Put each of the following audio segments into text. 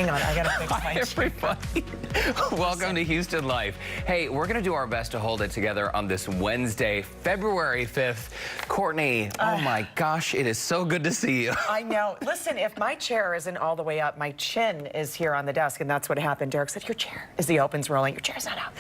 Hang on, I gotta fix my Hi, everybody. Welcome to Houston Life. Hey, we're gonna do our best to hold it together on this Wednesday, February 5th. Courtney, oh my gosh, it is so good to see you. I know. Listen, if my chair isn't all the way up, my chin is here on the desk, and that's what happened. Derek said, your chair, as the open's rolling, your chair's not up.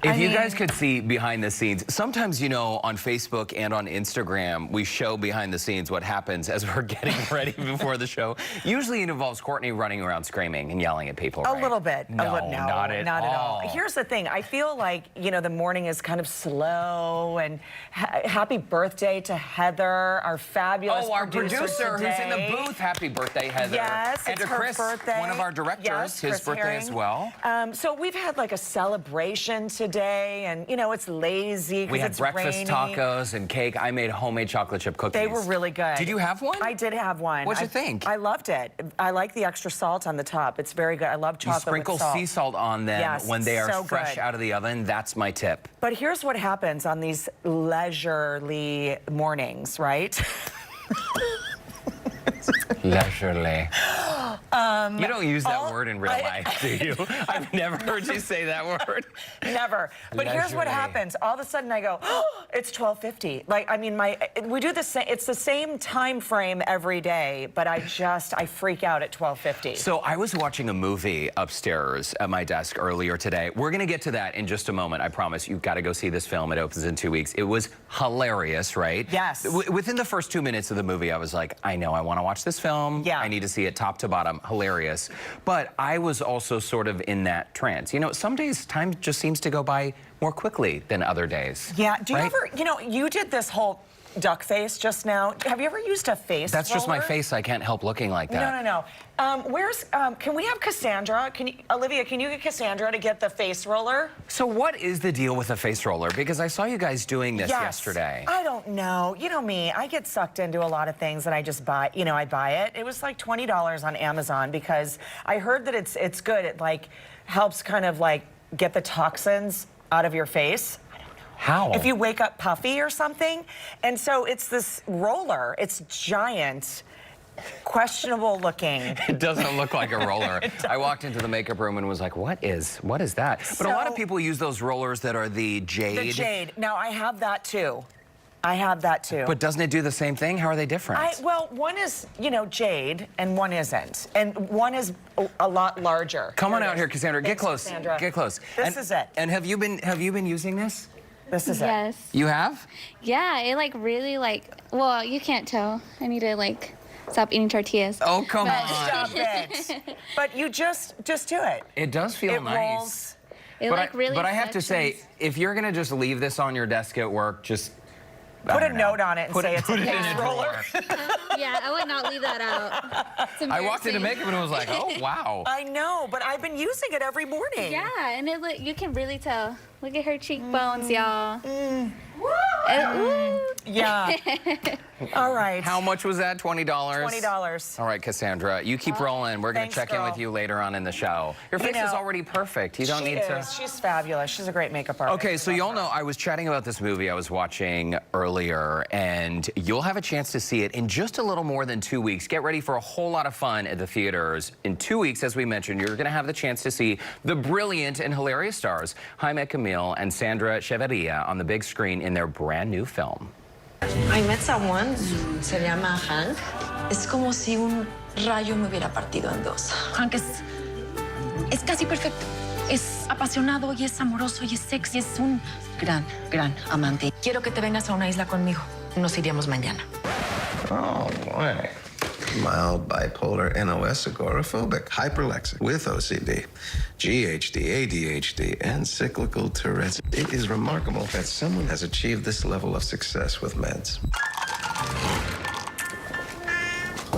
If you guys could see behind the scenes, sometimes, you know, on Facebook and on Instagram, we show behind the scenes what happens as we're getting ready before the show. Usually it involves Courtney running around screaming and yelling at people, right? A little bit. No, no, not at all. Here's the thing. I feel like, you know, the morning is kind of slow, and happy birthday to Heather, our fabulous producer today. who's in the booth. Happy birthday, Heather. Yes, and it's to her Chris, birthday. one of our directors, yes, his Chris birthday Herring. as well. So we've had like a celebration today, and, you know, it's lazy because We had it's breakfast rainy. tacos and cake. I made homemade chocolate chip cookies. They were really good. Did you have one? I did have one. What'd you think? I loved it. I like the extra salt on the top. It's very good. I love chocolate You sprinkle with salt. sea salt on them when they are so fresh good. out of the oven. That's my tip. But here's what happens on these leisurely mornings, right? Leisurely. You don't use that word in real life, do you? I've never heard you say that word. Never. But here's what Leisurely. happens. All of a sudden I go, oh, it's 12:50. Like, I mean, we do the same. It's the same time frame every day, but I freak out at 12:50. So I was watching a movie upstairs at my desk earlier today. We're going to get to that in just a moment. I promise. You've got to go see this film. It opens in 2 weeks. It was hilarious, right? Yes. Within the first 2 minutes of the movie, I was like, I know I want to watch this film. Yeah. I need to see it top to bottom. Hilarious. But I was also sort of in that trance. You know, some days time just seems to go by more quickly than other days. Yeah. Do you right? ever, you know, you did this whole duck face just now. Have you ever used a face That's just my roller? face. I can't help looking like that. No. Can we have Cassandra? Olivia, can you get Cassandra to get the face roller? So what is the deal with a face roller? Because I saw you guys doing this yesterday. I don't know. You know me, I get sucked into a lot of things and I just buy, you know, I buy it. It was like $20 on Amazon because I heard that it's good. It like helps kind of like get the toxins out of your face. How? If you wake up puffy or something. And so it's this roller. It's giant, questionable looking. It doesn't look like a roller. I walked into the makeup room and was like, what is that? But a lot of people use those rollers that are the jade. The jade. Now, I have that too. I have that too. But doesn't it do the same thing? How are they different? Well, one is, you know, jade, and one isn't. And one is a lot larger. Come on out here, Cassandra. Get close. Cassandra. Get close. This is it. And have you been using this? This is it. Yes. You have? Yeah, it like really like, well, you can't tell. I need to like stop eating tortillas. Oh, come on. Stop it. But you just do it. It does feel It nice. rolls. It like really But I have to say, sections. if you're going to just leave this on your desk at work, just Put a note on it and say it's a put it in face a roller. Yeah, I would not leave that out. It's I walked into embarrassing. makeup and I was like, oh, wow. I know, but I've been using it every morning. Yeah, and you can really tell. Look at her cheekbones, y'all. Yeah. All right. How much was that? $20? $20. All right, Cassandra, you keep rolling. We're going to Thanks, check in girl. with you later on in the show. Your face is already perfect. You don't need to. She's fabulous. She's a great makeup artist. Okay, so y'all know I was chatting about this movie I was watching earlier, and you'll have a chance to see it in just a little more than 2 weeks. Get ready for a whole lot of fun at the theaters. In 2 weeks, as we mentioned, you're going to have the chance to see the brilliant and hilarious stars Jaime Camil and Sandra Cheverria on the big screen in their brand new film. I met someone, se llama Hank. Es como si un rayo me hubiera partido en dos. Hank es casi perfecto. Es apasionado y es amoroso y es sexy. Es un gran amante. Quiero que te vengas a una isla conmigo. Nos iríamos mañana. Oh, boy. Mild bipolar, NOS, agoraphobic, hyperlexic, with OCD, GHD, ADHD, and cyclical Tourette's. It is remarkable that someone has achieved this level of success with meds.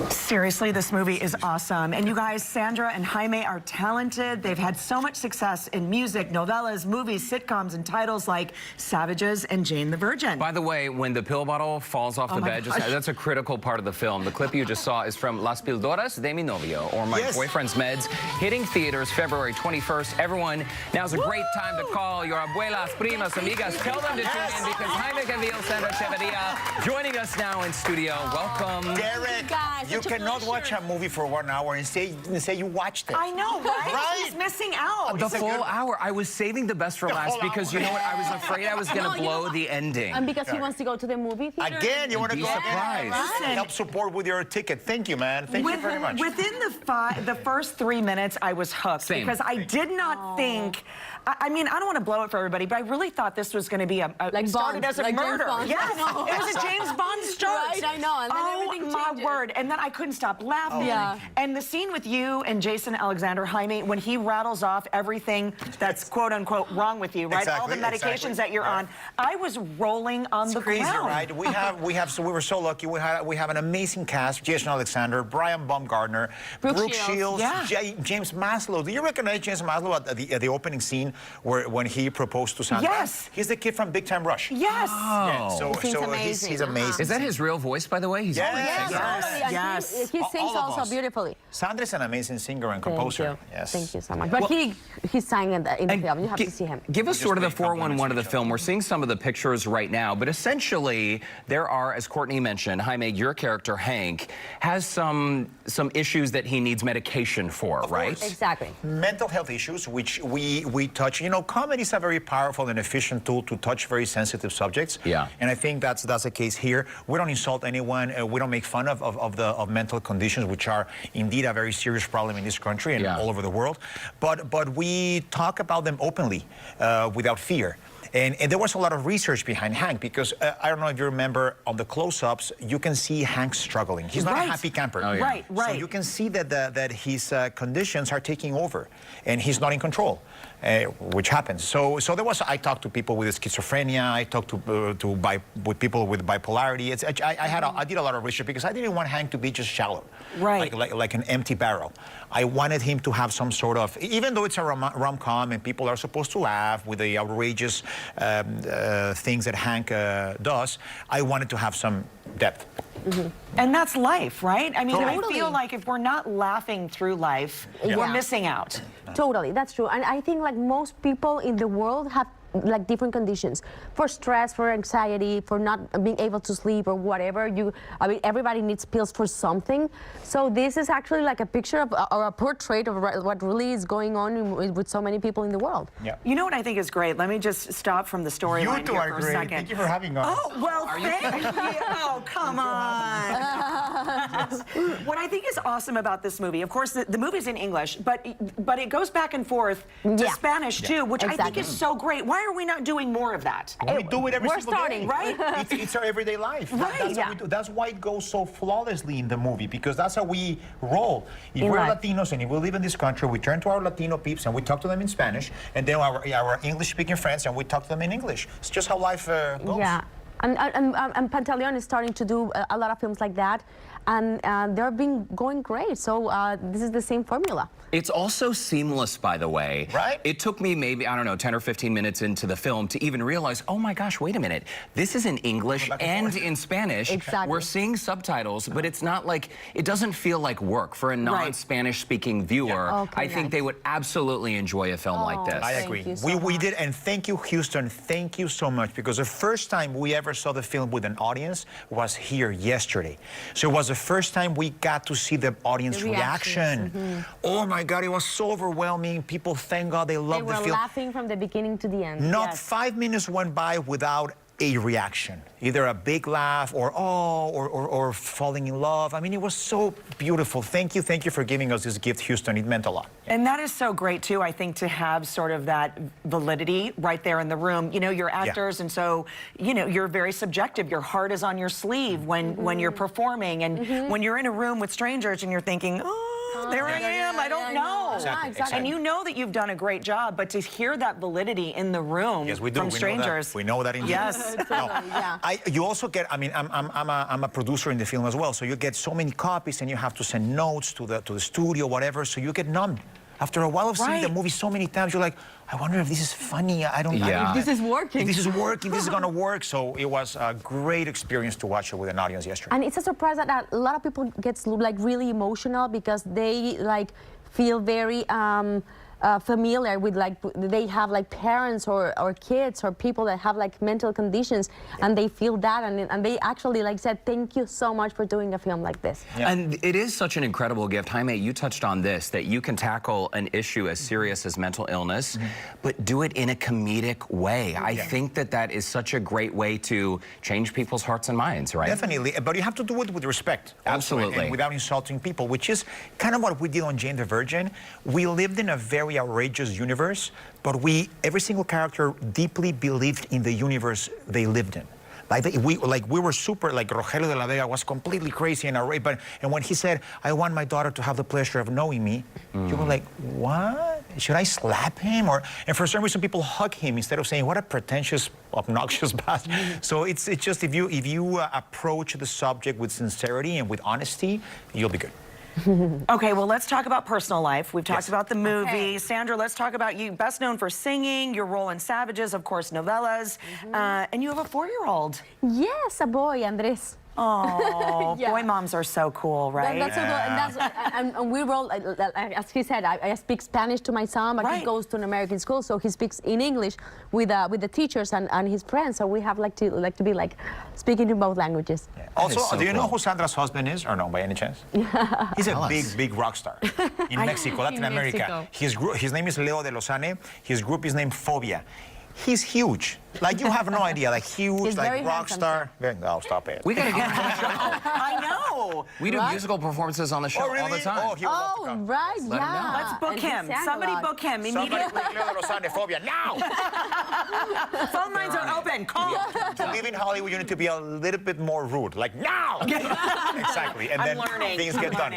Seriously, this movie is awesome. And you guys, Sandra and Jaime are talented. They've had so much success in music, novellas, movies, sitcoms, and titles like Savages and Jane the Virgin. By the way, when the pill bottle falls off the bed, that's a critical part of the film. The clip you just saw is from Las Pildoras de mi Novio, or My Boyfriend's Meds, hitting theaters February 21st. Everyone, now's a great time to call your abuelas, primas, amigas. Tell them to tune in because Jaime Camil, Sandra Cheverria, joining us now in studio. Welcome. Derek, Guys, you such a cannot watch a movie for 1 hour and say you watched it. I know, right? Right? He's missing out. The full hour. I was saving the best for last whole because hour. you know what? I was afraid I was going to blow the ending. And because he wants to go to the movie theater. Again, you want to Be go surprised. again? Help support with your ticket. Thank you, man. Thank you very much. Within the first 3 minutes, I was hooked Same. because I did not think. I mean, I don't want to blow it for everybody, but I really thought this was going to be a Like started Bond, as a like James murder. Bond. Yes, I know. it was a James Bond start. Right, I know, and then oh everything my changes. word! And then I couldn't stop laughing. Yeah. And the scene with you and Jason Alexander Jaime when he rattles off everything that's quote unquote wrong with you, right? All the medications that you're on. I was rolling on the Crazy, ground. right? So we were so lucky. We have an amazing cast: Jason Alexander, Brian Baumgartner, Brooke Shields, Yeah. James Maslow. Do you recognize James Maslow at the opening scene when he proposed to Sandra? Yes. He's the kid from Big Time Rush. Yes. Yeah, so He seems he's amazing. amazing. Is that his real voice, by the way? He's Yes. Totally. And Yes. He sings All of also us. beautifully. Sandra's an amazing singer and composer. Thank you. Yes. Thank you so much. But he sang in the film. You have to see him. Give us just sort of the make compliments 411 of the to each film. We're seeing some of the pictures right now, but essentially there are, as Courtney mentioned, Jaime, your character Hank has some issues that he needs medication for, right? course. Exactly. Mental health issues, which we touch. You know, comedy is a very powerful and efficient tool to touch very sensitive subjects. Yeah. And I think that's the case here. We don't insult anyone. We don't make fun of mental conditions, which are indeed a very serious problem in this country and all over the world. But we talk about them openly, without fear. And there was a lot of research behind Hank because I don't know if you remember on the close-ups, you can see Hank struggling. He's not a happy camper. Oh, yeah. Right, right. So you can see that his conditions are taking over and he's not in control, which happens. So there was, I talked to people with schizophrenia, I talked with people with bipolarity. I did a lot of research because I didn't want Hank to be just shallow, Right. like an empty barrel. I wanted him to have some sort of, even though it's a rom-com and people are supposed to laugh with the outrageous things that Hank does, I wanted to have some depth. Mm-hmm. And that's life, right? I mean, I Totally. feel like if we're not laughing through life, we're Yeah. missing out. Totally, that's true. And I think like most people in the world have like different conditions for stress, for anxiety, for not being able to sleep or whatever. I mean, everybody needs pills for something. So this is actually like a picture of or a portrait of what really is going on with so many people in the world. Yeah. You know what I think is great? Let me just stop from the storyline You two here are for a great. second. Thank you for having us. Oh, well, thank you. Oh, come on. What I think is awesome about this movie, of course, the movie's in English, but it goes back and forth to Yeah. Spanish, too, which I think Exactly. is so great. Why are we not doing more of that? We do it every We're single starting. day. Right? It's our everyday life. Right. That's what we do. That's why it goes so flawlessly in the movie, because that's how we roll. If In we're life. Latinos and if we live in this country, we turn to our Latino peeps and we talk to them in Spanish, and then our English-speaking friends and we talk to them in English. It's just how life goes. Yeah. And Pantaleon is starting to do a lot of films like that, and they're been going great. So this is the same formula. It's also seamless, by the way. Right. It took me maybe, I don't know, 10 or 15 minutes into the film to even realize, oh my gosh, wait a minute. This is in English Back and and forth. in Spanish. Exactly. We're seeing subtitles, but it's not like, it doesn't feel like work for a non-Spanish speaking viewer. Yeah. Okay, I think nice. they would absolutely enjoy a film like this. I Thank agree. you so We much. did, and thank you, Houston. Thank you so much, because the first time we ever saw the film with an audience was here yesterday. So it was the first time we got to see the audience The reactions. reaction. Oh my God, it was so overwhelming. People, thank God, they They loved the were film. laughing from the beginning to the end. Not Yes. 5 minutes went by without a reaction, either a big laugh or or falling in love. I mean, it was so beautiful. Thank you for giving us this gift, Houston. It meant a lot. And that is so great, too, I think, to have sort of that validity right there in the room. You know, you're actors, and so, you know, you're very subjective. Your heart is on your sleeve when you're performing. And when you're in a room with strangers and you're thinking, oh, there I am, I don't know. Exactly. And you know that you've done a great job, but to hear that validity in the room Yes, we do. from strangers. We know that indeed. Yes. Yeah. You also get, I mean, I'm a producer in the film as well, so you get so many copies and you have to send notes to the studio, whatever, so you get numb. After a while of seeing the movie so many times, you're like, I wonder if this is funny. I don't know If this is working. If this is working, this is gonna work. So it was a great experience to watch it with an audience yesterday. And it's a surprise that a lot of people get like really emotional because they like feel very familiar with like they have like parents or kids or people that have like mental conditions, and they feel that, and they actually like said thank you so much for doing a film like this. And it is such an incredible gift. Jaime, you touched on this, that you can tackle an issue as serious as mental illness, but do it in a comedic way. I think that is such a great way to change people's hearts and minds, right? Definitely, but you have to do it with respect. Also, Absolutely. and without insulting people, which is kind of what we did on Jane the Virgin. We lived in a very outrageous universe, but every single character deeply believed in the universe they lived in. We were super, like Rogelio de la Vega was completely crazy and outrageous, and when he said, I want my daughter to have the pleasure of knowing me, you were like, what? Should I slap him? And for some reason, people hug him instead of saying, what a pretentious, obnoxious bastard. So it's just, if you approach the subject with sincerity and with honesty, you'll be good. Okay, well, let's talk about personal life. We've talked about the movie. Sandra, let's talk about you. Best known for singing, your role in Savages, of course, novellas. And you have a 4-year-old. Yes, a boy, Andres. Oh, boy moms are so cool, right? That's so cool. And we roll, as he said, I speak Spanish to my son, but he goes to an American school, so he speaks in English with the teachers and his friends. So we have to be like speaking in both languages. Yeah. Also, so do you know who Sandra's husband is, or no, by any chance? He's a big rock star in Mexico, Latin America. His name is Leo de Lozane. His group is named Phobia. He's huge. Like, you have no idea. Like, huge, like, rock star. Oh, stop it. We gotta get him on the show. I know. We do musical performances on the show all the time. Oh, he would love to come. Right, Let him know. Let's book him. Somebody book him immediately. Somebody Leo de Lozane, Phobia, now! Phone lines are open. Call. To live in Hollywood, you need to be a little bit more rude. Like, now! Exactly. And then things get done.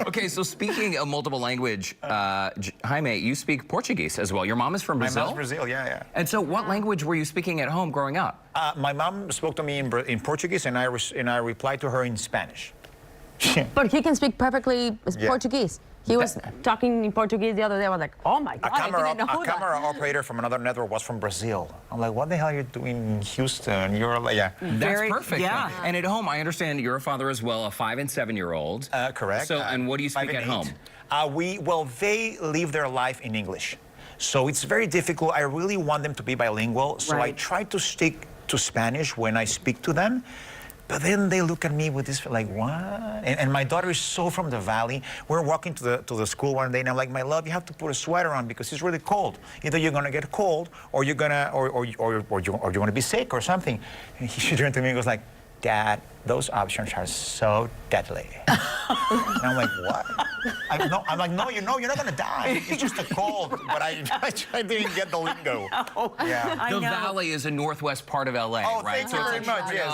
Okay, so speaking of multiple language, Jaime, you speak Portuguese as well. Your mom is from Brazil? My mom's Brazil, yeah. And so what language were you speaking at home growing up? My mom spoke to me in Portuguese, and I replied to her in Spanish. But he can speak perfectly Portuguese. He was talking in Portuguese the other day. I was like, oh my God, I didn't know that. A camera operator from another network was from Brazil. I'm like, what the hell are you doing in Houston? You're like, That's perfect. Yeah. And at home, I understand you're a father as well, a 5- and 7-year-old. Correct. So, and what do you speak at home? They live their life in English. So it's very difficult. I really want them to be bilingual. So I try to stick to Spanish when I speak to them. But then they look at me with this, like, what? And my daughter is so from the valley. We're walking to the school one day, and I'm like, my love, you have to put a sweater on because it's really cold. Either you're gonna get cold, or you're gonna be sick or something. And she turned to me and goes like, Dad, those options are so deadly. And I'm like, what? I'm like, no, you're not gonna die. It's just a cold. But I didn't get the lingo. Yeah. The Valley is a northwest part of LA, oh, right? Thank you very much. Yes,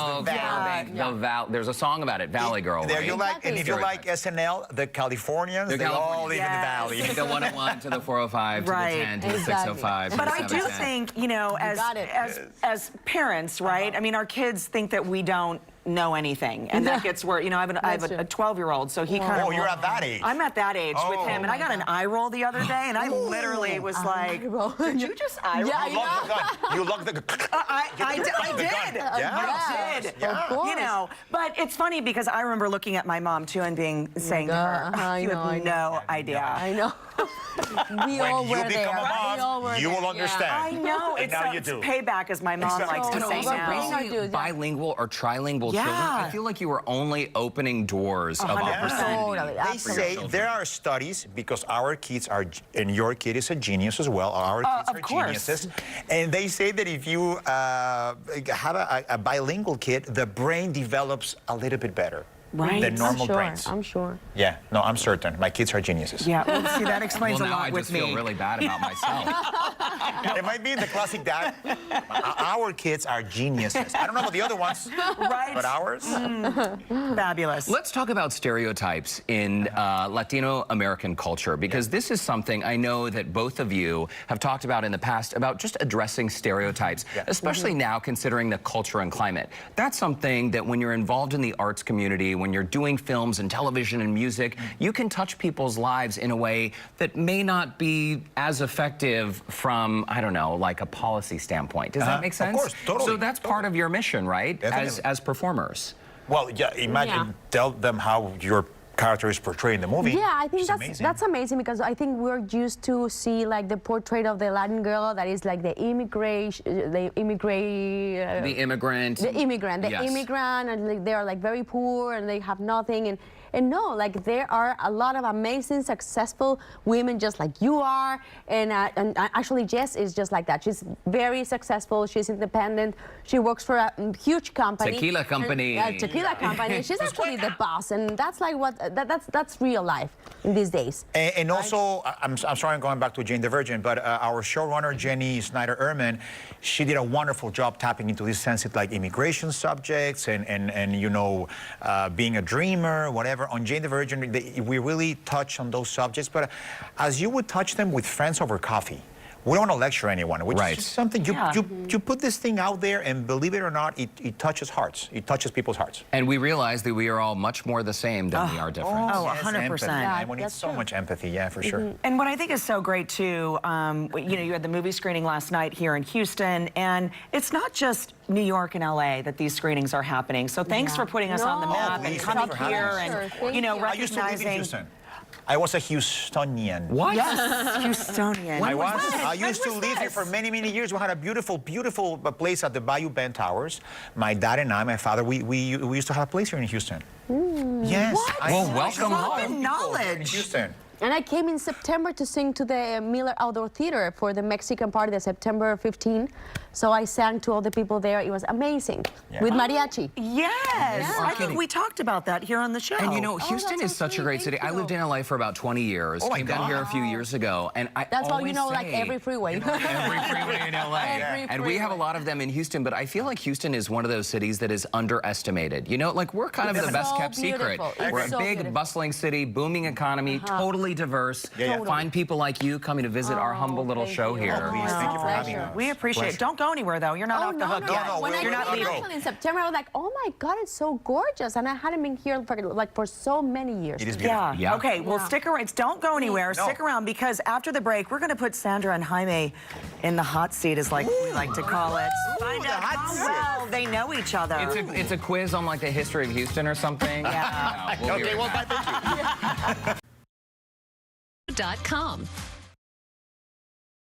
the Valley. There's a song about it, Valley Girl. There right? you like, and if you like SNL, the Californians, they all live in the Valley. The 101 to the 405 to the 10 to the 605. But I do think, you know, as parents, right? I mean, our kids think that we don't know anything, and that gets where, you know, I have a 12-year-old, so he kind of. Oh, you're at that age. I'm at that age with him, and I got an eye roll the other day, and I literally was like, did you just eye roll? Yeah, You locked the gun. I did. Yeah. I did. Yeah. You know, but it's funny because I remember looking at my mom too and saying to her, you have no idea. I know. We all were there. When you become a mom, you will understand. I know. And now you do. Payback, as my mom likes to say now. Raising bilingual or trilingual children, I feel like you were only opening doors of opportunity. They say there are studies, because our kids are, and your kid is a genius as well, our kids are geniuses, and they say that if you have a bilingual kid, the brain develops a little bit better. Right. Than normal brains. I'm sure. Yeah, no, I'm certain. My kids are geniuses. Yeah, well, see, that explains a lot with me. I just feel really bad about myself. It might be the classic dad. Our kids are geniuses. I don't know about the other ones, but ours? Fabulous. Let's talk about stereotypes in Latino American culture, because this is something I know that both of you have talked about in the past, about just addressing stereotypes, especially now considering the culture and climate. That's something that when you're involved in the arts community, when you're doing films and television and music, you can touch people's lives in a way that may not be as effective from, I don't know, like a policy standpoint. Does that make sense? Of course, totally. So that's part of your mission, right? As performers. Well, yeah, imagine, tell them how your character is portrayed in the movie. Yeah, I think which is that's amazing because I think we're used to see like the portrait of the Latin girl that is like the immigrant, and like, they are like very poor and they have nothing, and no, like there are a lot of amazing, successful women just like you are, and actually Jess is just like that. She's very successful. She's independent. She works for a huge company. Tequila company. Tequila company. She's actually the boss, and that's like what that's real life in these days. And also, I'm sorry I'm going back to Jane the Virgin, but our showrunner Jenny Snyder-Erman, she did a wonderful job tapping into these sensitive like immigration subjects and you know being a dreamer, whatever. On Jane the Virgin, we really touch on those subjects, but as you would touch them with friends over coffee. We don't want to lecture anyone, which is just something you put this thing out there, and believe it or not, it touches hearts. It touches people's hearts. And we realize that we are all much more the same than we are different. Oh, yes, 100%. empathy. Yeah, We need that's so true. much empathy, yeah, for sure. And what I think is so great too, you know, you had the movie screening last night here in Houston, and it's not just New York and LA that these screenings are happening. So thanks for putting us on the No. map and Please, coming thank you for here having and, us. you know, Thank I used to live in recognizing. Houston. I was a Houstonian. What? Yes, Houstonian. I used to live here for many, many years. We had a beautiful, beautiful place at the Bayou Bend Towers. My dad and I, my father, we used to have a place here in Houston. Yes. What? Well, welcome Common home. knowledge. Houston. And I came in September to sing to the Miller Outdoor Theater for the Mexican party, the September 15. So I sang to all the people there. It was amazing with mariachi. Yes. I think kidding. we talked about that here on the show. And you know, Houston that's is such a so great sweet. city. I Thank lived in you. LA for about 20 years. Oh my Came down here a few God. years ago, and I That's why you always know like say- every freeway. Every freeway in LA. Every And we have a freeway. lot of them in Houston, but I feel like Houston is one of those cities that is underestimated. You know, like we're kind of It's the best so kept secret. beautiful. It's We're a so big, beautiful. bustling city, booming economy, totally diverse. yeah. Find people like you coming to visit our humble little thank show you. here. Oh, please, thank you for having Pleasure. us. We appreciate it. Don't go anywhere, though. You're not off the hook yet. no, When I You're not came leaving. in September, I was like, oh my God, it's so gorgeous. And I hadn't been here for so many years. It is beautiful. Yeah. Yeah. Okay, well, Yeah. stick around. Don't go anywhere. No. Stick around because after the break, we're going to put Sandra and Jaime in the hot seat, is like we like to call it. Find the out hot how seat. well they know each other. It's a quiz on like the history of Houston or something. Yeah. No, we'll be Okay, right well, back. thank you. .com.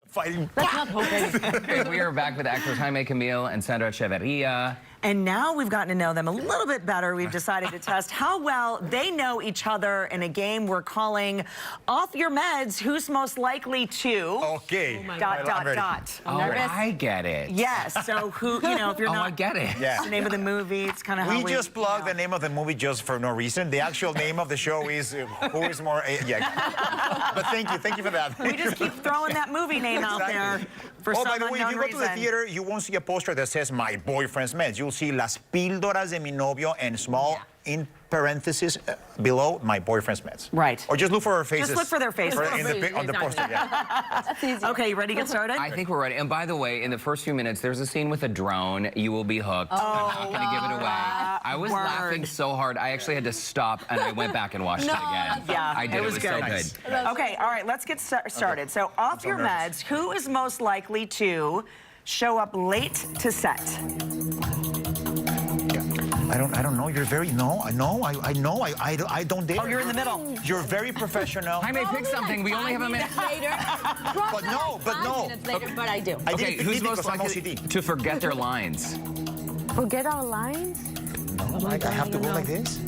Fighting. Okay, we are back with actors Jaime Camille and Sandra Echeverria. And now we've gotten to know them a little bit better. We've decided to test how well they know each other in a game we're calling Off Your Meds, Who's Most Likely to... Okay. Dot. Oh, I get it. Yes, so who, you know, if you're Oh, not... I get it. Yeah. It's the name of the movie. It's kind of how We we... just plugged the name of the movie just for no reason. The actual name of the show is Who is More... yeah. But thank you for that. We just keep throwing that movie name out there for Oh, some by the way, if unknown you go to the reason. theater, you won't see a poster that says My Boyfriend's Meds. You'll see Las Píldoras de mi novio and small in parentheses below My Boyfriend's Meds. Right. Or just look for our faces. Just look for their faces. On the poster, yeah. That's easy. Okay, you ready to get started? I think we're ready. And by the way, in the first few minutes, there's a scene with a drone. You will be hooked. I'm not going to give it away. I was word. laughing so hard, I actually had to stop and I went back and watched it again. Yeah, I did. it was so good. good. Okay, all right, let's get started. So, off your meds, who is most likely to show up late to set? I don't know. You're very... No, I know. I don't dare. Oh, you're in the middle. You're very professional. Jaime, pick something. We only have a minute. Later. But no. Minutes later, but I do. I Okay, did who's it most because I'm likely OCD. to forget their lines? Forget our lines? No, I have to go like this.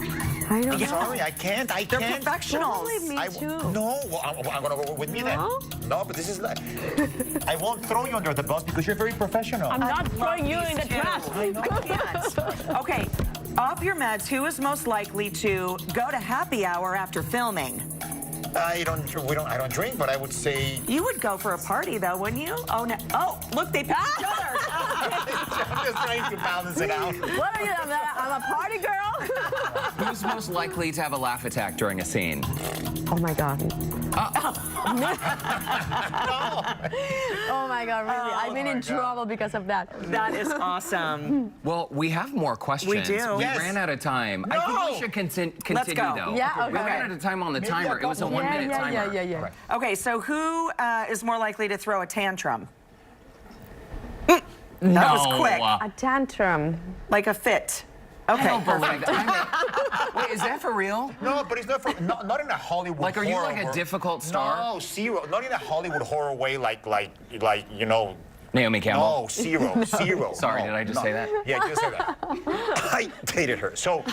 I don't I'm know. sorry, I can't. They're professionals. Totally me too. No, well, I'm gonna go with me then. No? No, but this is like... I won't throw you under the bus because you're very professional. I'm not throwing you in the trash. I can't. Okay, off your meds, who is most likely to go to happy hour after filming? I don't drink, but I would say... You would go for a party, though, wouldn't you? Oh, no. Oh, look, they picked each other. I'm just trying to balance it out. What are you? I'm a party girl. Who's most likely to have a laugh attack during a scene? Oh my God. Oh my God, really? I've been in trouble because of that. That is awesome. Well, we have more questions. We do. We Yes. ran out of time. I think we should continue, go. though. Yeah, okay. We ran out of time on the timer. It was a 1 minute timer. Yeah. Okay, so who is more likely to throw a tantrum? That was quick. A tantrum. Like a fit. I Okay, don't believe perfect. that. Wait, is that for real? No, but it's not for not in a Hollywood. Like, are you horror like a difficult star? No, zero. Not in a Hollywood horror way, like you know. Naomi Campbell? No, zero. Sorry, no, did I just no. say that? Yeah, you just said that. I dated her. So,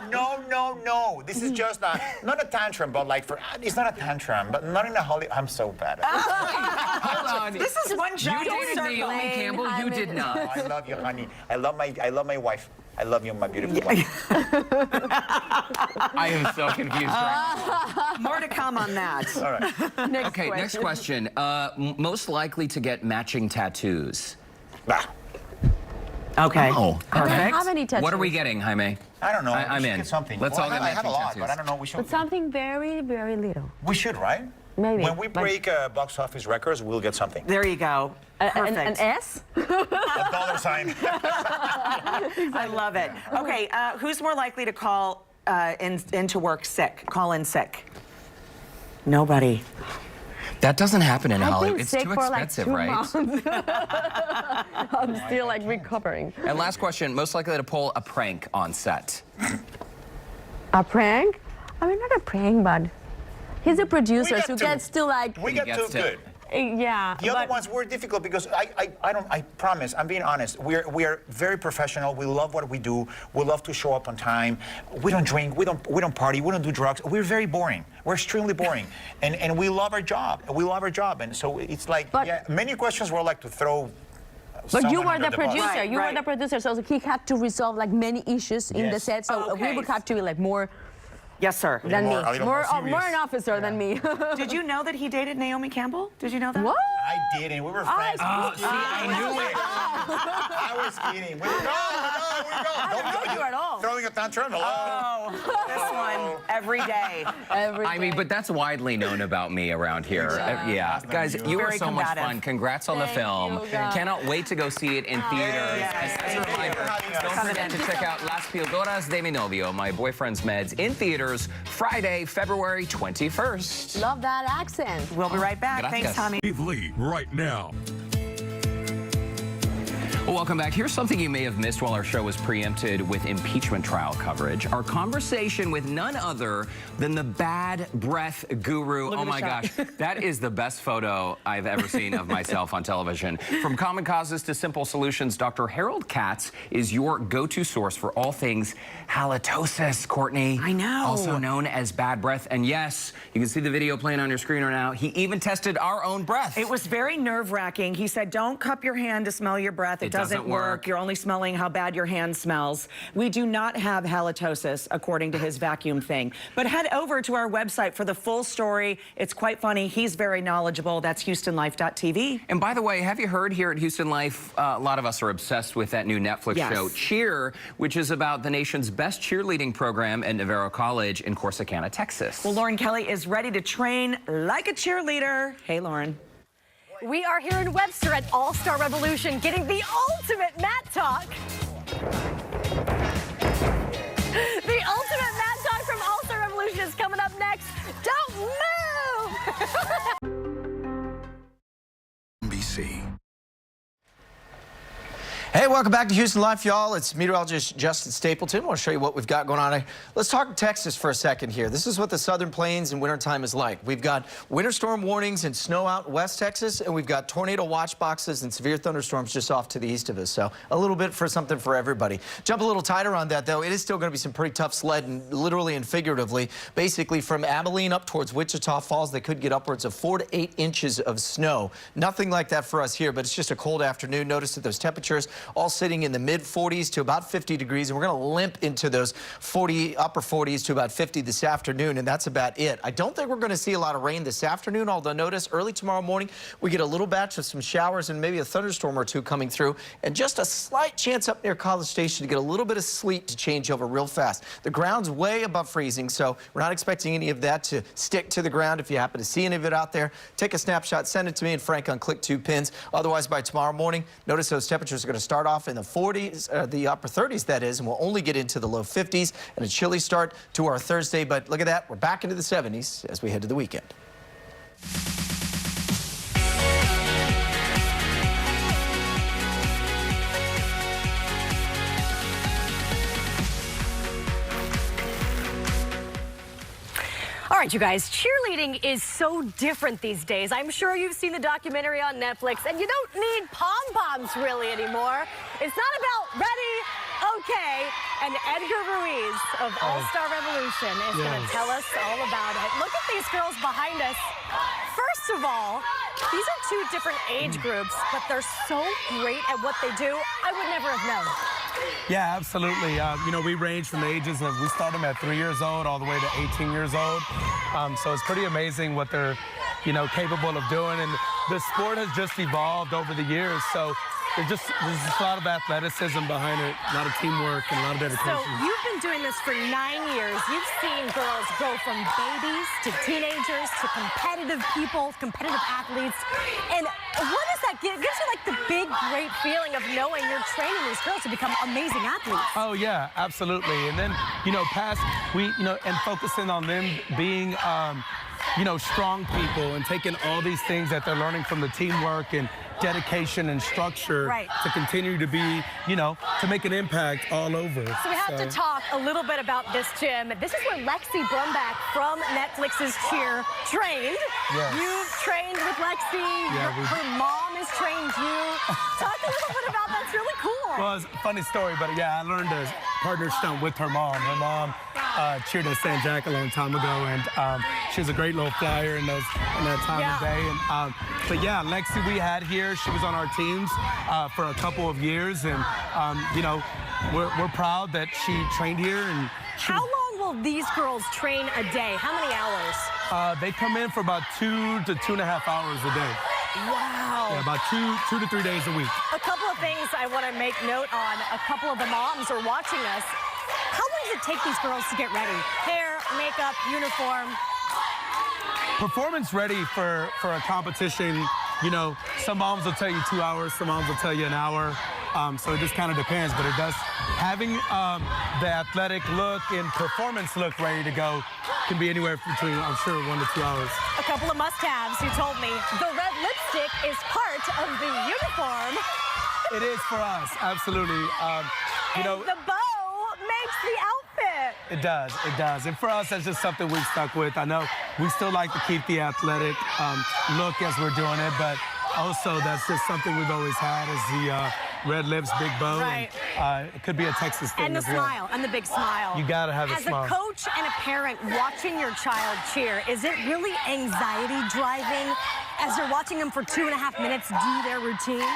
no. This is just not a tantrum, but like it's not a tantrum, but not in a Hollywood. I'm so bad. Hold on. This is one You giant dated Naomi circle. Campbell? You did not. I love you, honey. I love my wife. I love you, my beautiful wife. I am so confused right now. More to come on that. All right. Okay, next question. Most likely to get matching tattoos. Bah. Okay. Oh, I don't perfect. have any tattoos. What are we getting, Jaime? I don't know. I'm we should in. Get something. Let's all get I have a matching lot, tattoos. but I don't know. We should. But something very, very little. We should, right? Maybe. When we Like- break box office records, we'll get something. There you go. Perfect. An S? A dollar sign. I love it. Okay, who's more likely to call into work sick? Call in sick? Nobody. That doesn't happen in I've Hollywood. been It's sick too for expensive, like 2 right? months. I'm still like recovering. And last question, most likely to pull a prank on set. A prank? I mean, not a prank, but he's a producer, get so to- gets to like, We get gets too to- good. yeah. The other but- ones were difficult because I promise, I'm being honest. We are very professional. We love what we do. We love to show up on time. We don't drink. We don't party. We don't do drugs. We're very boring. We're extremely boring, and we love our job. We love our job, and so it's like many questions were like to throw. But you someone were under the bus. producer. Right, you right. were the producer, so he had to resolve like many issues in the Yes. set. So Okay. we would have to be like more Yes, sir. than more- me, a little more more serious. an officer than me. Did you know that he dated Naomi Campbell? Did you know that? What? I didn't. We were friends. I knew it. I was kidding. We were know you at all. Throwing a tantrum. Hello. Oh, this one every day. I mean, but that's widely known about me around here. Yeah. Guys, you were Very so much combative. fun. Congrats on the Thank film. you, guys. Cannot wait to go see it in theaters. yes. As a reminder, don't forget to check out Las Píldoras de mi novio, my boyfriend's meds, in theaters Friday, February 21st. Love that accent. We'll be right back. Gracias. Thanks, Tommy. Steve Lee right now. Well, welcome back. Here's something you may have missed while our show was preempted with impeachment trial coverage. Our conversation with none other than the bad breath guru. Look Oh at the my shot. gosh. That is the best photo I've ever seen of myself on television. From common causes to simple solutions, Dr. Harold Katz is your go-to source for all things halitosis, Courtney. I know. Also known as bad breath. And yes, you can see the video playing on your screen right now. He even tested our own breath. It was very nerve-wracking. He said, don't cup your hand to smell your breath. It doesn't work. You're only smelling how bad your hand smells. We do not have halitosis, according to his vacuum thing. But head over to our website for the full story. It's quite funny. He's very knowledgeable. That's HoustonLife.tv. And by the way, have you heard here at Houston Life, a lot of us are obsessed with that new Netflix Yes. show, Cheer, which is about the nation's best cheerleading program at Navarro College in Corsicana, Texas. Well, Lauren Kelly is ready to train like a cheerleader. Hey, Lauren. We are here in Webster at All-Star Revolution getting the ultimate mat talk. The ultimate mat talk from All-Star Revolution is coming up next. Don't move! NBC. Hey, welcome back to Houston Life, y'all. It's meteorologist Justin Stapleton. I want to show you what we've got going on. Let's talk Texas for a second here. This is what the southern plains in wintertime is like. We've got winter storm warnings and snow out in West Texas, and we've got tornado watch boxes and severe thunderstorms just off to the east of us. So a little bit for something for everybody. Jump a little tighter on that, though. It is still going to be some pretty tough sledding, literally and figuratively. Basically, from Abilene up towards Wichita Falls, they could get upwards of 4 to 8 inches of snow. Nothing like that for us here, but it's just a cold afternoon. Notice that those temperatures all sitting in the mid-40s to about 50 degrees, and we're going to limp into those upper 40s to about 50 this afternoon, and that's about it. I don't think we're going to see a lot of rain this afternoon, although notice early tomorrow morning we get a little batch of some showers and maybe a thunderstorm or two coming through, and just a slight chance up near College Station to get a little bit of sleet to change over real fast. The ground's way above freezing, so we're not expecting any of that to stick to the ground. If you happen to see any of it out there, take a snapshot, send it to me and Frank on Click 2 Pins. Otherwise, by tomorrow morning, notice those temperatures are going to start off in the 40s, the upper 30s, that is, and we'll only get into the low 50s and a chilly start to our Thursday. But look at that, we're back into the 70s as we head to the weekend. All right, you guys, cheerleading is so different these days. I'm sure you've seen the documentary on Netflix, and you don't need pom-poms really anymore. It's not about ready, okay, and Edgar Ruiz of All-Star Revolution is going to tell us all about it. Look at these girls behind us. First of all, these are two different age groups, but they're so great at what they do, I would never have known. Yeah, absolutely. You know, we range from the ages of, we start them at 3 years old all the way to 18 years old. So it's pretty amazing what they're, you know, capable of doing. And the sport has just evolved over the years. So there's just a lot of athleticism behind it, a lot of teamwork, and a lot of dedication. So you've been doing this for 9 years. You've seen girls go from babies to teenagers to competitive people, competitive athletes. And what does that give? It gives you like the big, great feeling of knowing you're training these girls to become amazing athletes. Oh, yeah, absolutely. And then, you know, and focusing on them being, you know, strong people and taking all these things that they're learning from the teamwork and dedication and structure to continue to be, you know, to make an impact all over. So we have to talk a little bit about this gym. This is where Lexi Brumbach from Netflix's Cheer trained. Yes. You've trained with Lexi. Her mom has trained you. Talk a little bit about that. It's really cool. Well, it's a funny story, but yeah, I learned a partner stunt with her mom. Her mom cheered at St. Jack a long time ago, and she was a great little flyer in that time of day. And but yeah, Lexi we had here. She was on our teams for a couple of years, and you know, we're proud that she trained here. And how long will these girls train a day? How many hours? They come in for about 2 to 2.5 hours a day. Wow. Yeah, about two to 3 days a week. A couple of things I want to make note on. A couple of the moms are watching us. How long does it take these girls to get ready? Hair, makeup, uniform? Performance ready for a competition, you know, some moms will tell you 2 hours, some moms will tell you an hour. So it just kind of depends, but it does. Having the athletic look and performance look ready to go can be anywhere between, I'm sure, 1 to 2 hours. A couple of must-haves. You told me the red lipstick is part of the uniform. It is for us, absolutely. You know, the bow makes the outfit. It does, it does. And for us, that's just something we've stuck with. I know we still like to keep the athletic look as we're doing it, but also that's just something we've always had is the red lips, big bow. Right. And, it could be a Texas thing and the as well. smile, and the big smile. You gotta have a smile. As a coach and a parent watching your child cheer, is it really anxiety driving as you're watching them for 2.5 minutes do their routine?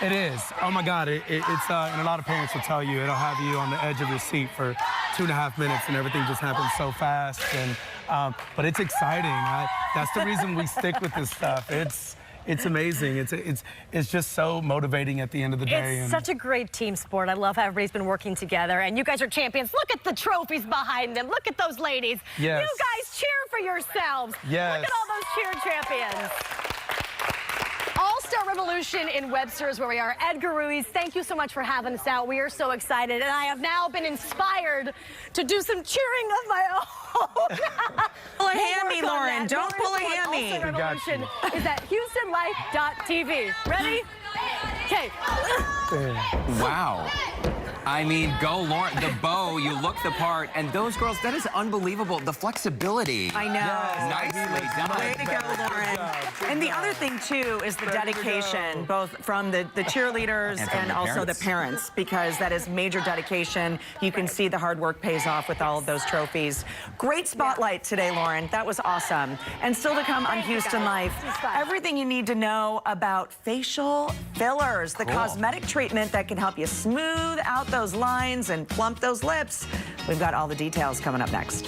It is. Oh my God, it's and a lot of parents will tell you it'll have you on the edge of your seat for 2.5 minutes, and everything just happens so fast. And but it's exciting. That's the reason we stick with this stuff. It's amazing. It's just so motivating at the end of the day. It's such a great team sport. I love how everybody's been working together, and you guys are champions. Look at the trophies behind them. Look at those ladies. Yes. You guys cheer for yourselves. Yes. Look at all those cheer champions. All-Star Revolution in Webster is where we are. Edgar Ruiz, thank you so much for having us out. We are so excited, and I have now been inspired to do some cheering of my own. Pull a hammy, Lauren. Don't pull a hammy. All-Star Revolution is at HoustonLife.tv. Ready? Okay. Wow. I mean, go, Lauren. The bow, you look the part, and those girls, that is unbelievable. The flexibility. I know. Yes, nicely done. Way to go, Lauren. And the other thing, too, is the dedication, both from the cheerleaders and also the parents, because that is major dedication. You can see the hard work pays off with all of those trophies. Great spotlight today, Lauren. That was awesome. And still to come on Houston Life, everything you need to know about facial fillers, the cosmetic treatment that can help you smooth out those lines and plump those lips. We've got all the details coming up next.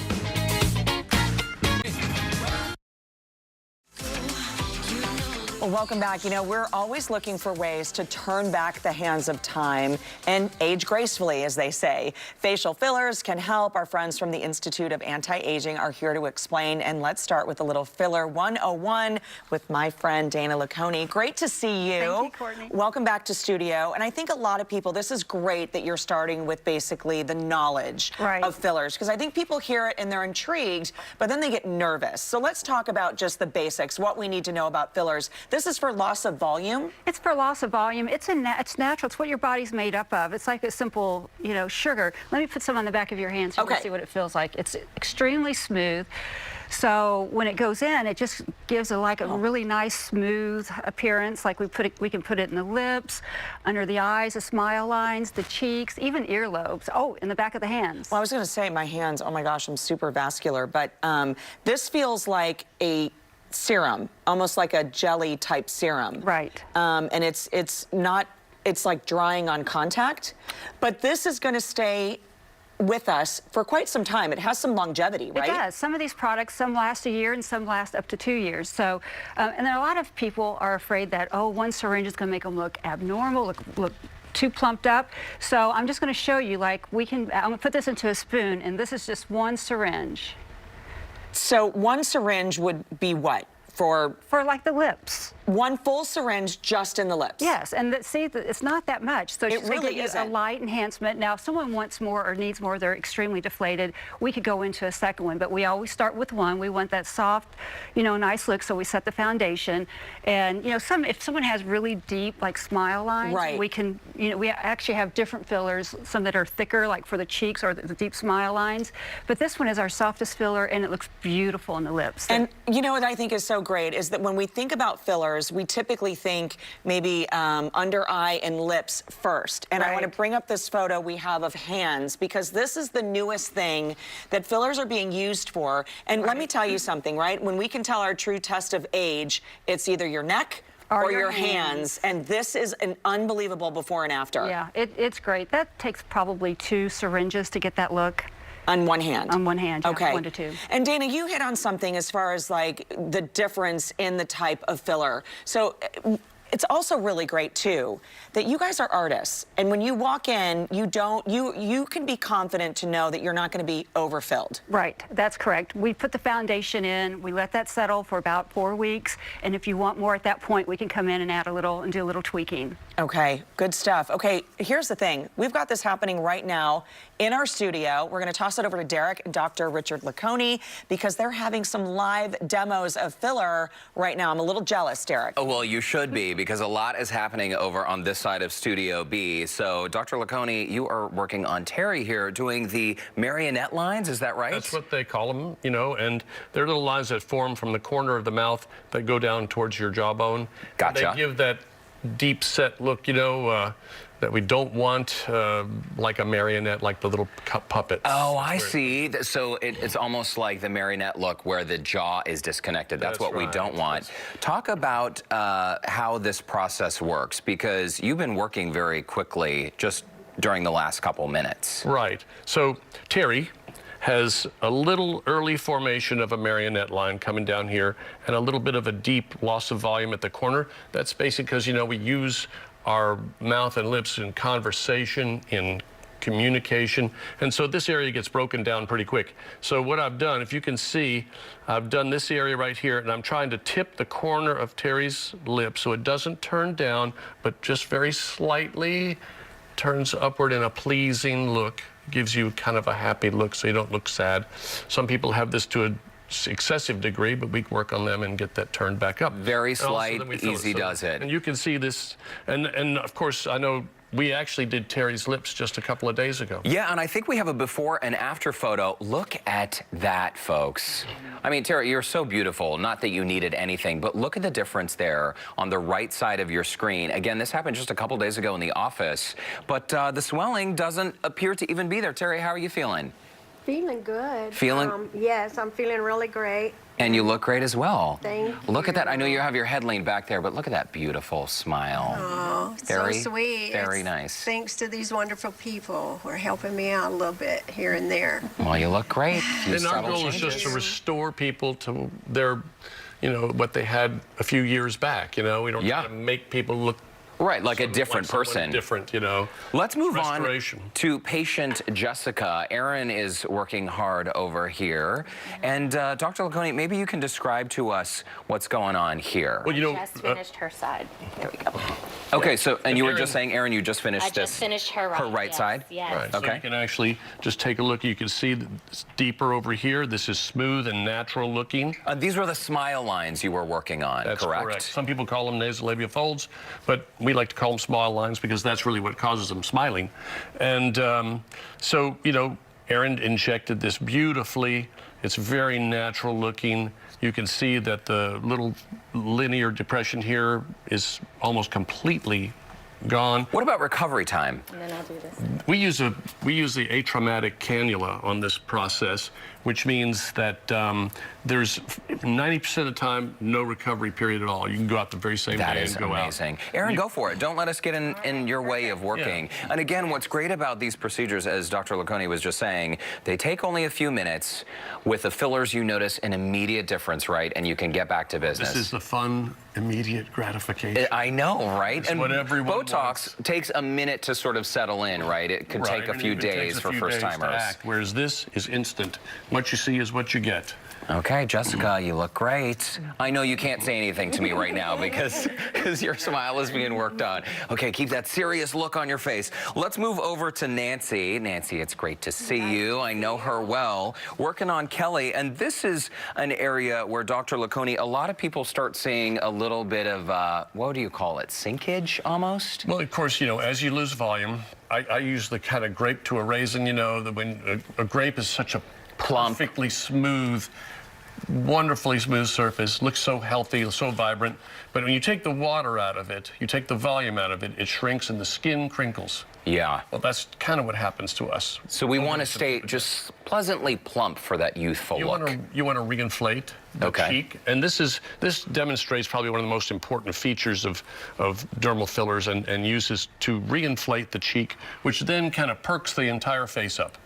Well, welcome back. You know, we're always looking for ways to turn back the hands of time and age gracefully, as they say. Facial fillers can help. Our friends from the Institute of Anti-Aging are here to explain. And let's start with a little filler 101 with my friend Dana Laconi. Great to see you. Thank you, Courtney. Welcome back to studio. And I think a lot of people, this is great that you're starting with basically the knowledge of fillers, because I think people hear it and they're intrigued, but then they get nervous. So let's talk about just the basics, what we need to know about fillers. This this is for loss of volume? It's for loss of volume. It's natural. It's what your body's made up of. It's like a simple, you know, sugar. Let me put some on the back of your hand so you can see what it feels like. It's extremely smooth. So when it goes in, it just gives a really nice smooth appearance. Like we can put it in the lips, under the eyes, the smile lines, the cheeks, even earlobes. Oh, in the back of the hands. Well, I was going to say my hands. Oh my gosh, I'm super vascular. But this feels like a serum, almost like a jelly type serum. Right. And it's like drying on contact. But this is going to stay with us for quite some time. It has some longevity, right? It does. Some of these products, some last a year and some last up to 2 years. So, and then a lot of people are afraid that, oh, one syringe is going to make them look abnormal, look too plumped up. So I'm just going to show you, like, I'm going to put this into a spoon, and this is just one syringe. So one syringe would be what? For like the lips. One full syringe just in the lips. Yes, and see, it's not that much. So it really is a light enhancement. Now, if someone wants more or needs more, they're extremely deflated, we could go into a second one, but we always start with one. We want that soft, you know, nice look, so we set the foundation. And, you know, if someone has really deep, like, smile lines, right, we can, you know, we actually have different fillers, some that are thicker, like for the cheeks or the deep smile lines. But this one is our softest filler, and it looks beautiful on the lips. And you know what I think is so great is that when we think about fillers, we typically think maybe under eye and lips first. And I want to bring up this photo we have of hands, because this is the newest thing that fillers are being used for. And let me tell you something, right? When we can tell our true test of age, it's either your neck or your hands. And this is an unbelievable before and after. Yeah, it's great. That takes probably 2 syringes to get that look. On one hand? On one hand, yeah, okay. 1 to 2. And Dana, you hit on something as far as like the difference in the type of filler. So it's also really great too that you guys are artists, and when you walk in, you can be confident to know that you're not going to be overfilled. Right, that's correct. We put the foundation in, we let that settle for about 4 weeks, and if you want more at that point, we can come in and add a little and do a little tweaking. Okay, good stuff. Okay, here's the thing. We've got this happening right now in our studio. We're going to toss it over to Derek and Dr. Richard Lacconi because they're having some live demos of filler right now. I'm a little jealous, Derek. Oh, well, you should be, because a lot is happening over on this side of Studio B. So, Dr. Lacconi, you are working on Terry here doing the marionette lines, is that right? That's what they call them, you know, and they're little lines that form from the corner of the mouth that go down towards your jawbone. Gotcha. They give that deep set look, you know, that we don't want, like a marionette, like the little puppets. Oh, I see. So it's almost like the marionette look where the jaw is disconnected. That's what we don't want. Talk about how this process works, because you've been working very quickly just during the last couple minutes. Right. So Terry has a little early formation of a marionette line coming down here and a little bit of a deep loss of volume at the corner. That's basically because, you know, we use our mouth and lips in conversation, in communication, and so this area gets broken down pretty quick. So what I've done, if you can see, I've done this area right here, and I'm trying to tip the corner of Terry's lip so it doesn't turn down, but just very slightly turns upward in a pleasing look. Gives you kind of a happy look so you don't look sad. Some people have this to an excessive degree, but we can work on them and get that turned back up. Very slight, easy does it. And you can see this, and of course, I know we actually did Terry's lips just a couple of days ago. Yeah, and I think we have a before and after photo. Look at that, folks. I mean, Terry, you're so beautiful. Not that you needed anything, but look at the difference there on the right side of your screen. Again, this happened just a couple days ago in the office, but the swelling doesn't appear to even be there. Terry, how are you feeling? Feeling good. Feeling? Yes, I'm feeling really great. And you look great as well. Thank you. Look at that. I know you have your head leaned back there, but look at that beautiful smile. Oh, very, so sweet. Very nice. Thanks to these wonderful people who are helping me out a little bit here and there. Well, you look great. And our goal is just to restore people to their, you know, what they had a few years back. You know, we don't try to make people look Right, like a different person. Different, you know. Let's move on Restoration. to patient Jessica. Erin is working hard over here. And Dr. Laconi, maybe you can describe to us what's going on here. Well, you know, Just finished her side. There we go. Okay, so, and you were Erin, just saying, Erin, you just finished I just finished her right. Yes, side? yes. Right, so Okay. you can actually just take a look. You can see that it's deeper over here. This is smooth and natural looking. These were the smile lines you were working on, That's correct? Some people call them nasolabial folds, but we like to call them smile lines because that's really what causes them smiling. And so, you know, Erin injected this beautifully. It's very natural looking. You can see that the little linear depression here is almost completely gone. What about recovery time? And then I'll do this. We use the atraumatic cannula on this process, which means that there's 90% of the time no recovery period at all. You can go out the very same That day is and go amazing. out. Erin, go for it. Don't let us get in your way of working. Yeah. And again, what's great about these procedures, as Dr. Laconi was just saying, they take only a few minutes. With the fillers, you notice an immediate difference, right? And you can get back to business. This is the fun, immediate gratification. I know, right? It's And what everyone Botox wants. takes a minute to sort of settle in, right? It could take a and it few even takes days a for few days to first-timers. act, whereas this is instant. What you see is what you get. Okay, Jessica, you look great. I know you can't say anything to me right now because your smile is being worked on. Okay, keep that serious look on your face. Let's move over to Nancy. Nancy, it's great to see you. I know her well. Working on Kelly, and this is an area where Dr. Laconi, a lot of people start seeing a little bit of, what do you call it, sinkage almost? Well, of course, you know, as you lose volume, I use the kind of grape to a raisin, you know, that when a grape is such a plump, perfectly smooth, wonderfully smooth surface, looks so healthy, so vibrant. But when you take the water out of it, you take the volume out of it, it shrinks and the skin crinkles. Yeah. Well, that's kind of what happens to us. So we want to stay just pleasantly plump for that youthful look. You want to reinflate the cheek, and this demonstrates probably one of the most important features of dermal fillers and uses to reinflate the cheek, which then kind of perks the entire face up.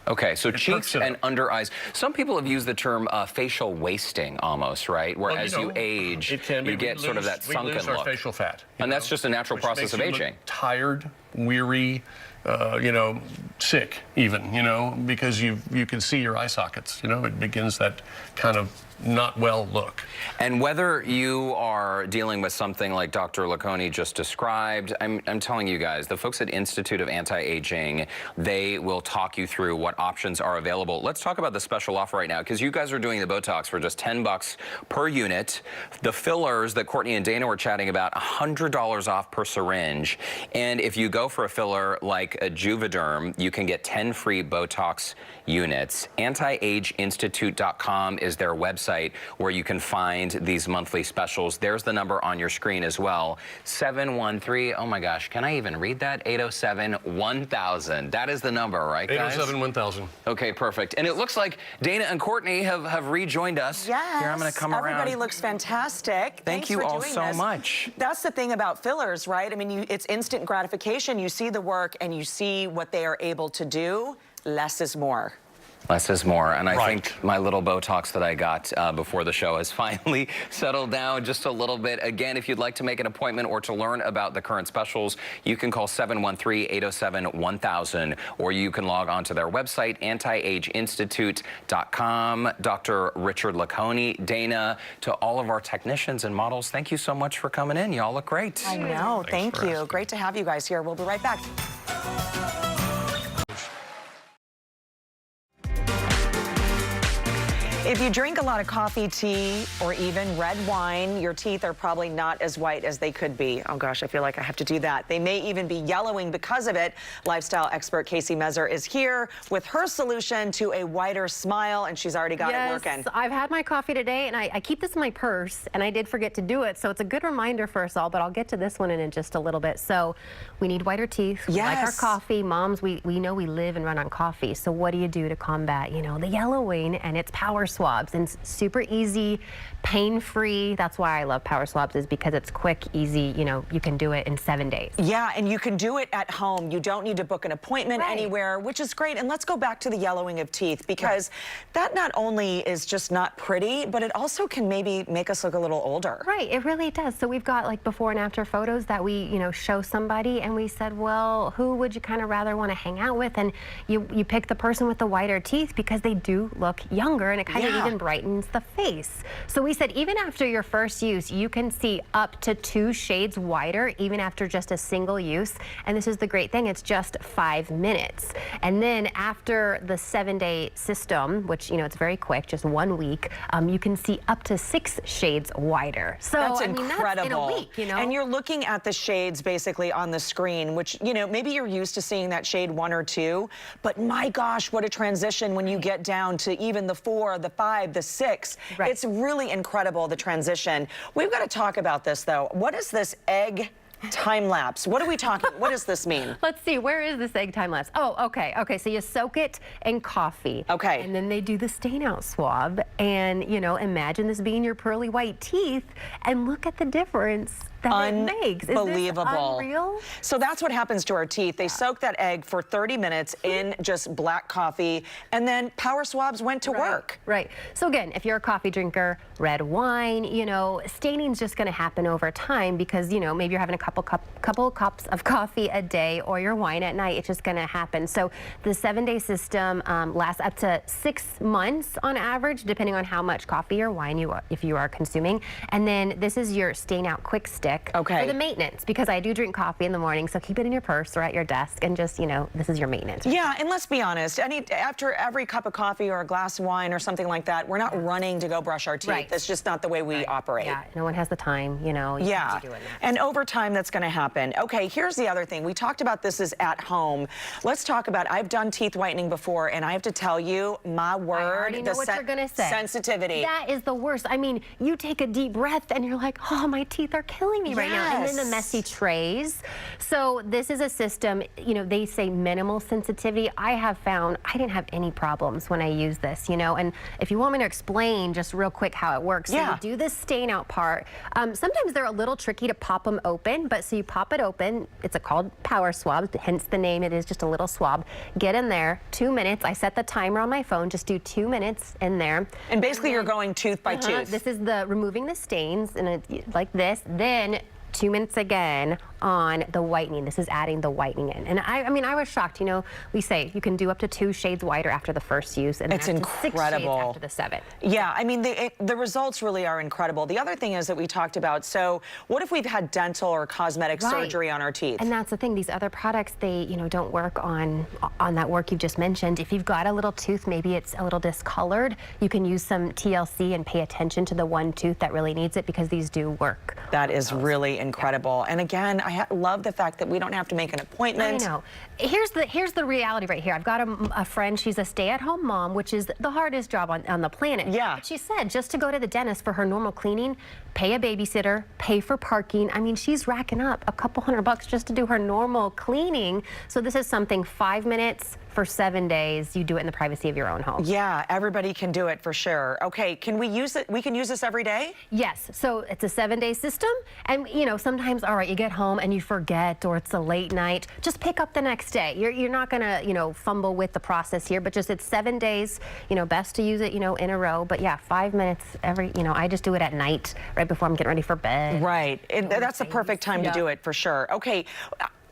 Okay, so cheeks and under eyes. Some people have used the term facial wasting almost, right? Where as you age, you get sort of that sunken look. We lose our look. facial fat. And that's just a natural process of aging. Tired, weary, you know, sick even, you know, because you can see your eye sockets, you know, it begins that kind of not well look. And whether you are dealing with something like Dr. Laconi just described, I'm telling you guys, the folks at Institute of Anti-Aging, they will talk you through what options are available. Let's talk about the special offer right now, because you guys are doing the Botox for just $10 per unit. The fillers that Courtney and Dana were chatting about, $100 off per syringe. And if you go for a filler like a Juvederm, you can get 10 free Botox units. Antiageinstitute.com is their website where you can find these monthly specials. There's the number on your screen as well. 713, oh my gosh, can I even read that? 807-1000. That is the number, right, guys? 807-1000. Okay, perfect. And it looks like Dana and Courtney have rejoined us. Yes. Here, I'm going to come around. Everybody looks fantastic. Thank you all so much. That's the thing about fillers, right? I mean, it's instant gratification. You see the work and you see what they are able to do. Less is more. Less is more, and I think my little Botox that I got before the show has finally settled down just a little bit. Again, if you'd like to make an appointment or to learn about the current specials, you can call 713-807-1000, or you can log on to their website, antiageinstitute.com. Dr. Richard Laconi, Dana, to all of our technicians and models, thank you so much for coming in. Y'all look great. I know, thank you. Great to have you guys here. We'll be right back. If you drink a lot of coffee, tea, or even red wine, your teeth are probably not as white as they could be. Oh gosh, I feel like I have to do that. They may even be yellowing because of it. Lifestyle expert Casey Mezer is here with her solution to a whiter smile, and she's already got it working. Yes, I've had my coffee today, and I keep this in my purse, and I did forget to do it, so it's a good reminder for us all, but I'll get to this one in just a little bit. So we need whiter teeth. We like our coffee. Moms, we know we live and run on coffee, so what do you do to combat, you know, the yellowing? And it's Power swabs, and it's super easy, pain-free. That's why I love power swabs, is because it's quick, easy. You know, you can do it in 7 days. Yeah, and you can do it at home. You don't need to book an appointment anywhere, which is great. And let's go back to the yellowing of teeth, because that not only is just not pretty, but it also can maybe make us look a little older. Right, it really does. So we've got like before and after photos that we, you know, show somebody, and we said, well, who would you kind of rather want to hang out with? And you pick the person with the whiter teeth because they do look younger, and it kind of even brightens the face. So we said even after your first use, you can see up to 2 shades whiter even after just a single use. And this is the great thing, it's just 5 minutes. And then after the 7-day system, which, you know, it's very quick, just 1 week, you can see up to 6 shades whiter. So that's incredible. incredible. That's in a week, you know? And you're looking at the shades basically on the screen, which, you know, maybe you're used to seeing that shade 1 or 2, but my gosh, what a transition when you get down to even the 4, the 5, the 6. It's really incredible, the transition. We've got to talk about this, though. What is this egg time lapse? What are we talking? What does this mean? Let's see, where is this egg time lapse? Oh, okay. So you soak it in coffee. Okay. And then they do the stain out swab, and, you know, imagine this being your pearly white teeth, and look at the difference that it makes. Unbelievable. Is this unreal? So that's what happens to our teeth. They soak that egg for 30 minutes in just black coffee, and then power swabs went to work. Right. So again, if you're a coffee drinker, red wine, you know, staining's just going to happen over time because, you know, maybe you're having a couple cups of coffee a day, or your wine at night. It's just going to happen. So the 7-day system lasts up to 6 months on average, depending on how much coffee or wine if you are consuming. And then this is your stain out quick stick. For the maintenance, because I do drink coffee in the morning, so keep it in your purse or at your desk, and just, you know, this is your maintenance. Yeah, and let's be honest, after every cup of coffee or a glass of wine or something like that, we're not running to go brush our teeth. That's just not the way we operate. Yeah, no one has the time, you know. You have to do it. And over time, that's going to happen. Okay, here's the other thing. We talked about this is at home. Let's talk about, I've done teeth whitening before, and I have to tell you, my word, I already know what you're gonna say. Sensitivity. That is the worst. I mean, you take a deep breath and you're like, oh, my teeth are killing me right now. And then the messy trays. So this is a system, you know, they say minimal sensitivity. I have found I didn't have any problems when I use this, you know. And if you want me to explain just real quick how it works, so you do the stain out part. Sometimes they're a little tricky to pop them open, but so you pop it open. It's called power swabs, hence the name. It is just a little swab. Get in there, 2 minutes. I set the timer on my phone. Just do 2 minutes in there. And basically, you're going tooth by tooth. This is the removing the stains, and like this. Then 2 minutes again on the whitening. This is adding the whitening in. And I mean, I was shocked. You know, we say you can do up to 2 shades whiter after the first use, and it's then incredible. 6 shades after the 7th. Yeah, I mean, the results really are incredible. The other thing is that we talked about, so what if we've had dental or cosmetic surgery on our teeth? And that's the thing. These other products, they, you know, don't work on that work you've just mentioned. If you've got a little tooth, maybe it's a little discolored, you can use some TLC and pay attention to the one tooth that really needs it, because these do work. That is really incredible. And again, I love the fact that we don't have to make an appointment. I know. Here's the reality right here. I've got a friend, she's a stay-at-home mom, which is the hardest job on the planet. Yeah. But she said just to go to the dentist for her normal cleaning, pay a babysitter, pay for parking. I mean, she's racking up a couple $100 just to do her normal cleaning. So this is something 5 minutes for 7 days. You do it in the privacy of your own home. Yeah, everybody can do it for sure. Okay, can we use it? We can use this every day? Yes. So it's a 7-day system. And, you know, sometimes, all right, you get home and you forget, or it's a late night. Just pick up the next day. You're not going to, you know, fumble with the process here, but just it's 7 days, you know, best to use it, you know, in a row. But yeah, 5 minutes every, you know, I just do it at night, right before I'm getting ready for bed. Right. That's the perfect time to do it for sure. Okay.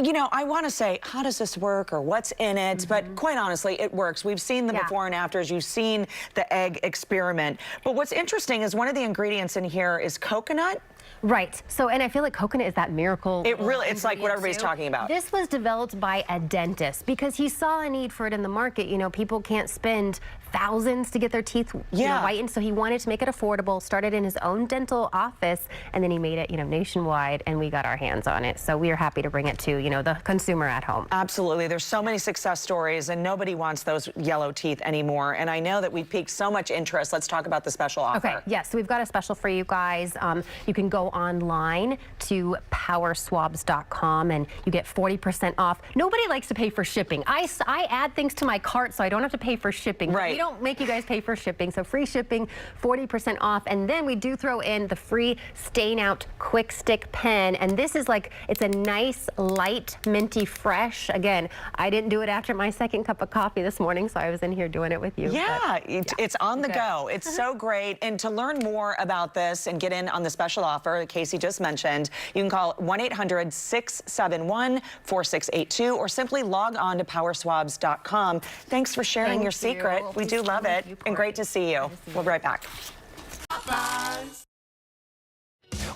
You know, I want to say, how does this work, or what's in it? But quite honestly, it works. We've seen the before and afters. You've seen the egg experiment. But what's interesting is one of the ingredients in here is coconut. Right. So, and I feel like coconut is that miracle. It really, it's like what everybody's talking about. This was developed by a dentist because he saw a need for it in the market. You know, people can't spend thousands to get their teeth you know, whitened, so he wanted to make it affordable, started in his own dental office, and then he made it, you know, nationwide, and we got our hands on it. So we are happy to bring it to, you know, the consumer at home. Absolutely. There's so many success stories, and nobody wants those yellow teeth anymore. And I know that we've piqued so much interest. Let's talk about the special offer. Okay, yes, so we've got a special for you guys. You can go go online to powerswaps.com and you get 40% off. Nobody likes to pay for shipping. I add things to my cart so I don't have to pay for shipping. Right. We don't make you guys pay for shipping, so free shipping, 40% off. And then we do throw in the free Stain Out Quick Stick pen. And this is like, it's a nice, light, minty, fresh. Again, I didn't do it after my second cup of coffee this morning, so I was in here doing it with you. Yeah, it's on the go. It's so great. And to learn more about this and get in on the special offer that Casey just mentioned, you can call 1-800-671-4682 or simply log on to powerswabs.com. Thanks for sharing your secret. We do love it. And great to see you. We'll be right back.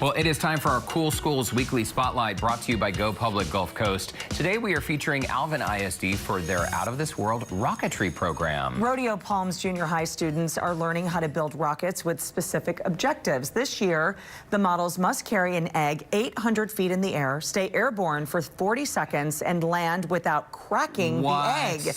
Well, it is time for our Cool Schools Weekly Spotlight, brought to you by Go Public Gulf Coast. Today we are featuring Alvin ISD for their Out of This World rocketry program. Rodeo Palms Junior High students are learning how to build rockets with specific objectives. This year, the models must carry an egg 800 feet in the air, stay airborne for 40 seconds, and land without cracking the egg.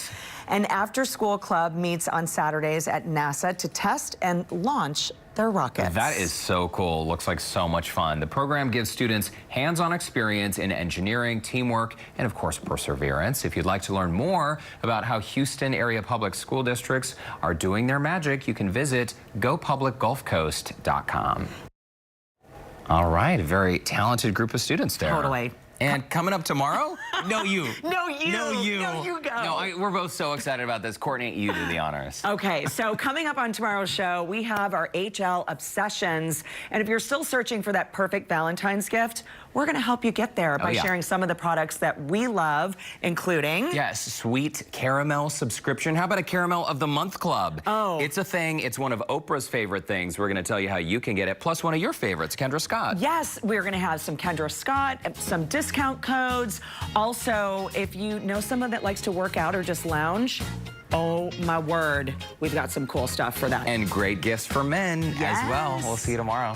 An after-school club meets on Saturdays at NASA to test and launch their rockets. That is so cool. Looks like so much fun. The program gives students hands-on experience in engineering, teamwork, and of course, perseverance. If you'd like to learn more about how Houston area public school districts are doing their magic, you can visit gopublicgulfcoast.com. All right, a very talented group of students there. Totally. And coming up tomorrow? No, you. No, you. No, you. No, you go. No, we're both so excited about this. Courtney, you do the honors. Okay, so coming up on tomorrow's show, we have our HL Obsessions. And if you're still searching for that perfect Valentine's gift, we're going to help you get there by sharing some of the products that we love, including... Yes, sweet caramel subscription. How about a Caramel of the Month Club? Oh. It's a thing. It's one of Oprah's favorite things. We're going to tell you how you can get it, plus one of your favorites, Kendra Scott. Yes, we're going to have some Kendra Scott, some discount codes. Also, if you know someone that likes to work out or just lounge, oh my word, we've got some cool stuff for that. And great gifts for men as well. We'll see you tomorrow.